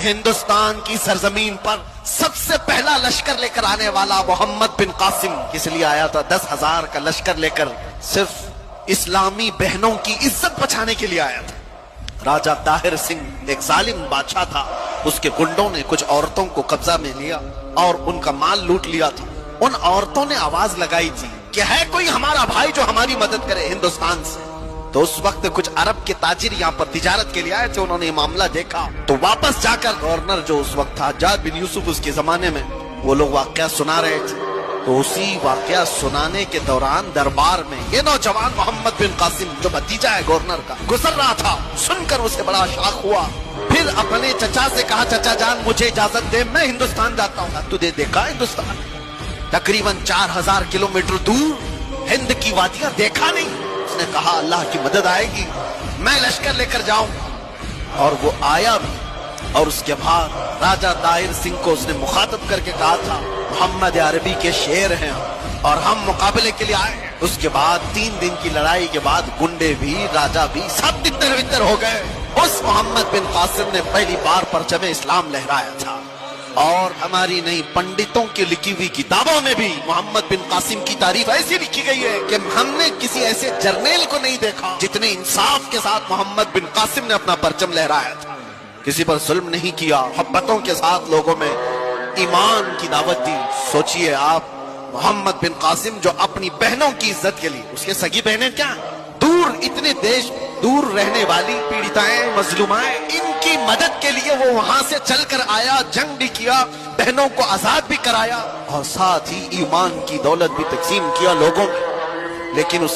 ہندوستان کی سرزمین پر سب سے پہلا لشکر لے کر آنے والا محمد بن قاسم کس لیے آیا تھا؟ 10,000 کا لشکر لے کر صرف اسلامی بہنوں کی عزت بچانے کے لیے آیا تھا۔ راجہ طاہر سنگھ ایک ظالم بادشاہ تھا، اس کے گنڈوں نے کچھ عورتوں کو قبضہ میں لیا اور ان کا مال لوٹ لیا تھا۔ ان عورتوں نے آواز لگائی تھی کہ ہے کوئی ہمارا بھائی جو ہماری مدد کرے ہندوستان سے۔ تو اس وقت کچھ عرب کے تاجر یہاں پر تجارت کے لیے آئے تھے، انہوں نے یہ معاملہ دیکھا تو واپس جا کر گورنر جو اس وقت تھا حجاج بن یوسف اس کے زمانے میں، وہ لوگ واقعہ سنا رہے تھے۔ تو اسی واقعہ سنانے کے دوران دربار میں یہ نوجوان محمد بن قاسم جو بھتیجا ہے گورنر کا گزر رہا تھا، سن کر اسے بڑا شاق ہوا۔ پھر اپنے چچا سے کہا چچا جان مجھے اجازت دے، میں ہندوستان جاتا ہوں۔ تجھے دیکھا ہندوستان تقریباً 4,000 کلومیٹر دور ہند کی وادیاں دیکھا نہیں؟ اس نے کہا اللہ کی مدد آئے گی، میں لشکر لے کر جاؤں۔ اور وہ آیا بھی، اور اس کے بعد راجہ طاہر سنگھ کو اس نے مخاطب کر کے کہا تھا محمد عربی کے شیر ہیں اور ہم مقابلے کے لیے آئے ہیں۔ اس کے بعد 3 دن کی لڑائی کے بعد گنڈے بھی راجہ بھی سب تتر بتر ہو گئے۔ اس محمد بن قاسم نے پہلی بار پرچم اسلام لہرایا تھا، اور ہماری نئی پنڈتوں کی لکھی ہوئی کتابوں میں بھی محمد بن قاسم کی تعریف ایسی لکھی گئی ہے کہ ہم نے کسی ایسے جرنیل کو نہیں دیکھا جتنے انصاف کے ساتھ محمد بن قاسم نے اپنا پرچم لہرایا تھا۔ کسی پر ظلم نہیں کیا، محبتوں کے ساتھ لوگوں میں ایمان کی دعوت دی۔ سوچئے آپ محمد بن قاسم جو اپنی بہنوں کی عزت کے لیے، اس کے سگی بہنیں کیا ہیں؟ دور اتنے دیش دور رہنے والی پیڑتائیں مظلومائیں، ان کی مدد کے لیے وہ وہاں سے چل کر آیا، جنگ بھی کیا، بہنوں کو آزاد بھی کرایا اور ساتھ ہی ایمان کی دولت بھی تقسیم کیا لوگوں میں۔ لیکن اس